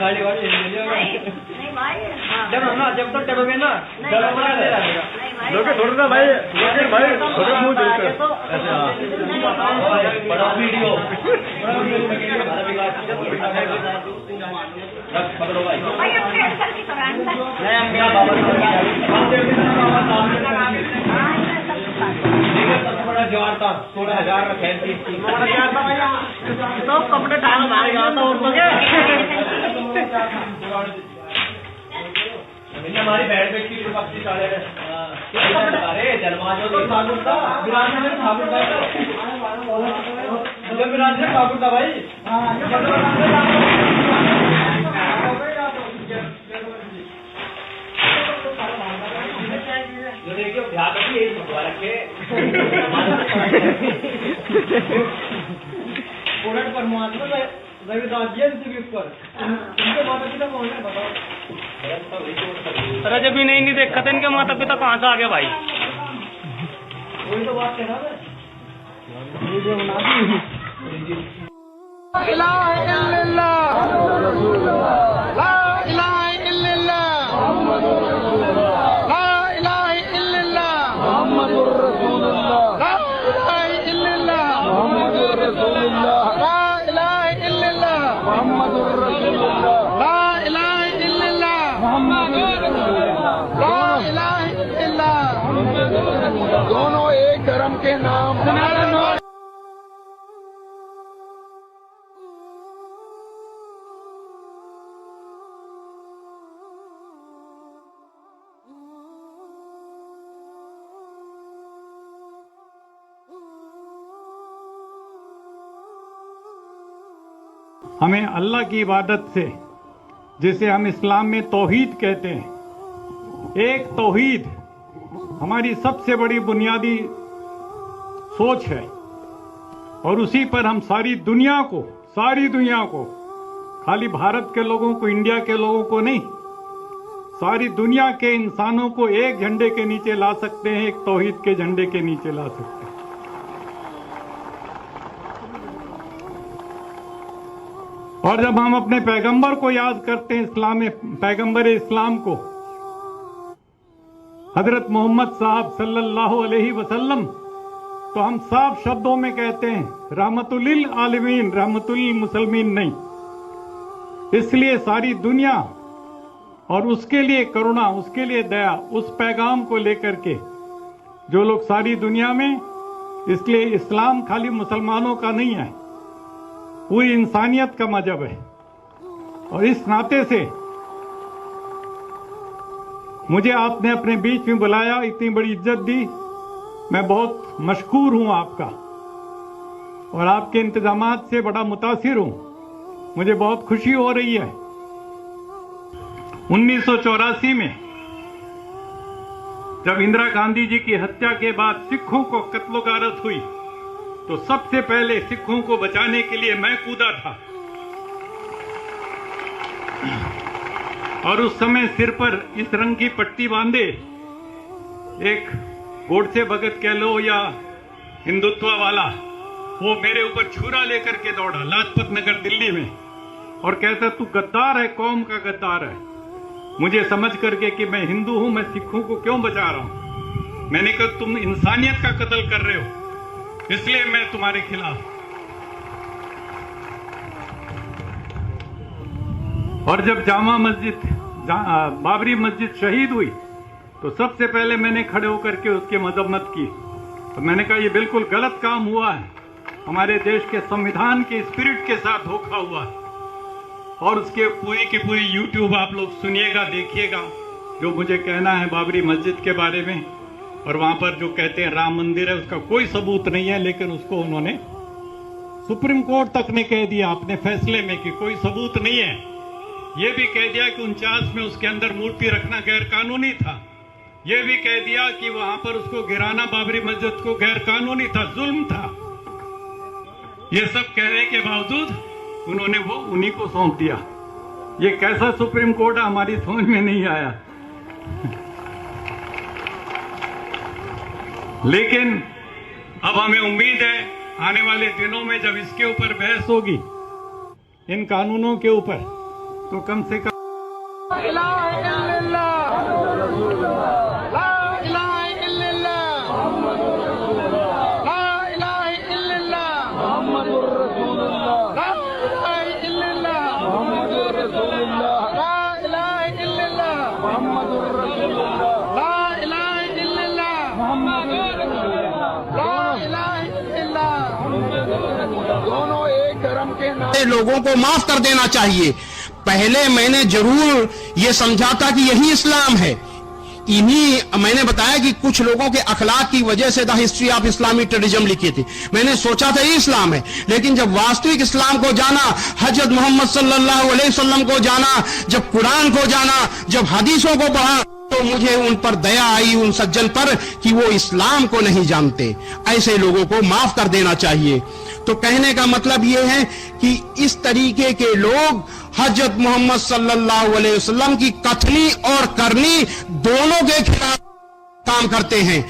गाड़ी वाड़ी नहीं भाई जब हम ना जब तक टेबल ना जब हमारा ले जाएगा लोगे थोड़ा ना भाई थोड़ा मुंह देकर ऐसे हां बड़ा वीडियो पकड़ो भाई अपने अंदर की करान नहीं हम क्या बाबा बड़ा जवान था 16000 का फैंसी बड़ा क्या था भैया तो कपड़े टांग मार गया था और मुझे हमारी बैठ बैठ की पक्षी सारे अरे जलवाजो तो ठाकुर था विराज में ठाकुर था जब विराज में ठाकुर था भाई जो देखिए ध्यान रखिए यही भगवा रखे पूर्ण परमात्मा रविदास जी के ऊपर उनके माता पिता कौन है बताओ। अरे जब भी नहीं देखा था इनके माता पिता कहाँ से आ गए भाई? वही तो बात कह रहा है। दोनों एक धर्म के नाम हमें अल्लाह की इबादत से, जिसे हम इस्लाम में तौहीद कहते हैं, एक तौहीद हमारी सबसे बड़ी बुनियादी सोच है और उसी पर हम सारी दुनिया को खाली भारत के लोगों को, इंडिया के लोगों को नहीं, सारी दुनिया के इंसानों को एक झंडे के नीचे ला सकते हैं, एक तौहीद के झंडे के नीचे ला सकते हैं। और जब हम अपने पैगंबर को याद करते हैं, इस्लाम में पैगंबर इस्लाम को, हजरत मोहम्मद साहब सल्लल्लाहु अलैहि वसल्लम, तो हम साफ शब्दों में कहते हैं रहमतुल आलमीन, रहमतुल मुसलमीन नहीं। इसलिए सारी दुनिया और उसके लिए करुणा, उसके लिए दया, उस पैगाम को लेकर के जो लोग सारी दुनिया में, इसलिए इस्लाम खाली मुसलमानों का नहीं है, पूरी इंसानियत का मजहब है। और इस नाते से मुझे आपने अपने बीच में बुलाया, इतनी बड़ी इज्जत दी, मैं बहुत मशकूर हूं आपका। और आपके इंतजामात से बड़ा मुतासिर हूं। मुझे बहुत खुशी हो रही है। 1984 में जब इंदिरा गांधी जी की हत्या के बाद सिखों को कत्लो-गारत हुई तो सबसे पहले सिखों को बचाने के लिए मैं कूदा था। और उस समय सिर पर इस रंग की पट्टी बांधे एक गोडसे भगत कह लो या हिंदुत्व वाला, वो मेरे ऊपर छुरा लेकर के दौड़ा लाजपत नगर दिल्ली में और कहता तू गद्दार है, कौम का गद्दार है। मुझे समझ करके कि मैं हिंदू हूं, मैं सिखों को क्यों बचा रहा हूं। मैंने कहा तुम इंसानियत का कत्ल कर रहे हो, इसलिए मैं तुम्हारे खिलाफ। और जब जामा मस्जिद बाबरी मस्जिद शहीद हुई तो सबसे पहले मैंने खड़े होकर के उसकी मजम्मत की। तो मैंने कहा ये बिल्कुल गलत काम हुआ है, हमारे देश के संविधान के स्पिरिट के साथ धोखा हुआ है। और उसके पूरी की पूरी यूट्यूब आप लोग सुनिएगा, देखिएगा जो मुझे कहना है बाबरी मस्जिद के बारे में। और वहां पर जो कहते हैं राम मंदिर है, उसका कोई सबूत नहीं है, लेकिन उसको उन्होंने सुप्रीम कोर्ट तक ने कह दिया अपने फैसले में कि कोई सबूत नहीं है। ये भी कह दिया कि 49 में उसके अंदर मूर्ति रखना गैर कानूनी था। ये भी कह दिया कि वहां पर उसको गिराना बाबरी मस्जिद को गैर कानूनी था, जुल्म था। ये सब कहने के बावजूद उन्होंने वो उन्हीं को सौंप दिया। ये कैसा सुप्रीम कोर्ट है हमारी समझ में नहीं आया। लेकिन अब हमें उम्मीद है आने वाले दिनों में जब इसके ऊपर बहस होगी, इन कानूनों के ऊपर, तो कम से कम दोनों एक धर्म के नाम लोगों को माफ कर देना चाहिए। पहले मैंने जरूर ये समझा था कि यही इस्लाम है। इन्हीं मैंने बताया कि कुछ लोगों के अखलाक की वजह से the history of Islamic terrorism लिखी थी। मैंने सोचा था ये इस्लाम है, लेकिन जब वास्तविक इस्लाम को जाना, हजरत मोहम्मद सल्लल्लाहु अलैहि वसल्लम को जाना, जब कुरान को जाना, जब हदीसों को पढ़ा, तो मुझे उन पर दया आई, उन सज्जन पर, कि वो इस्लाम को नहीं जानते। ऐसे लोगों को माफ कर देना चाहिए। तो कहने का मतलब ये है कि इस तरीके के लोग हजरत मोहम्मद सल्लल्लाहु अलैहि वसल्लम की कथनी और करनी दोनों के खिलाफ काम करते हैं।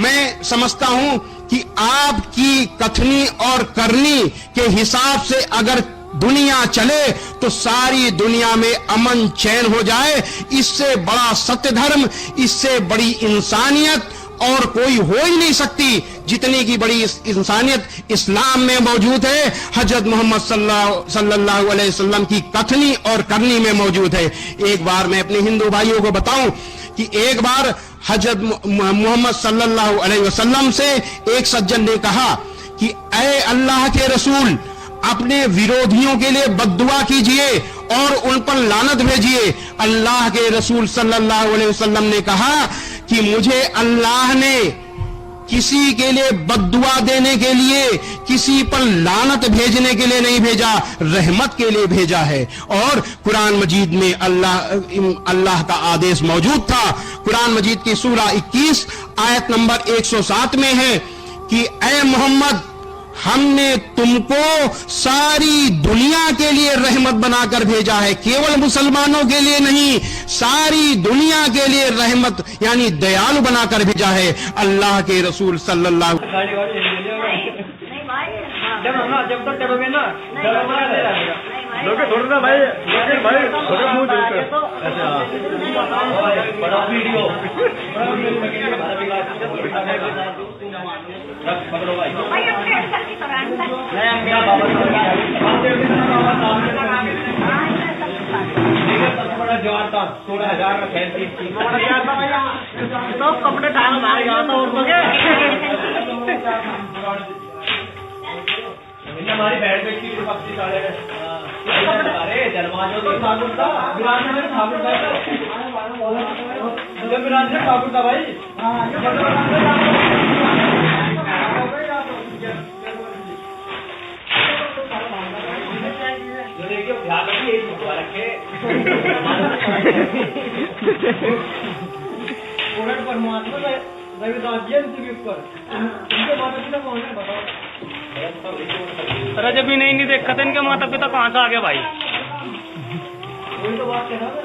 मैं समझता हूं कि आपकी कथनी और करनी के हिसाब से अगर दुनिया चले तो सारी दुनिया में अमन चैन हो जाए। इससे बड़ा सत्य धर्म, इससे बड़ी इंसानियत और कोई हो ही नहीं सकती, जितनी की बड़ी इंसानियत इस्लाम में मौजूद है, हजरत मोहम्मद सल्लल्लाहु अलैहि वसल्लम की कथनी और करनी में मौजूद है। एक बार मैं अपने हिंदू भाइयों को बताऊं कि एक बार हजरत मोहम्मद सल्लल्लाहु अलैहि वसल्लम से एक सज्जन ने कहा कि ऐ अल्लाह के रसूल, अपने विरोधियों के लिए बद्दुआ कीजिए और उन पर लानत भेजिए। अल्लाह के रसूल सल्लल्लाहु अलैहि वसल्लम ने कहा कि मुझे अल्लाह ने किसी के लिए बद्दुआ देने के लिए, किसी पर लानत भेजने के लिए नहीं भेजा, रहमत के लिए भेजा है। और कुरान मजीद में अल्लाह का आदेश मौजूद था। कुरान मजीद की सूरा 21 आयत नंबर 107 में है कि ऐ मोहम्मद, हमने तुमको सारी दुनिया के लिए रहमत बनाकर भेजा है, केवल मुसलमानों के लिए नहीं, सारी दुनिया के लिए रहमत यानी दयालु बनाकर भेजा है। अल्लाह के रसूल सल्लल्लाहु लोगे छोड़ ना भाई, भाई छोड़ो मुंह देखकर बड़ा वीडियो पकड़ो भाई बड़ा जवान था, 16,000 का फैंसी तो कपड़े डाल मार गया था और हमारी बैठ बैठ की पक्षी डाले अरे दरवाजों तो ठाकुर था विराज में ठाकुर था विराज में ठाकुर था भाई परमात्मा रविदास जयंती के ऊपर उनके माता पिता कौन है बताओ। अरे जब भी नहीं देखा था इनके माता पिता कहाँ से आ गए भाई। वही तो बात कह रहा है।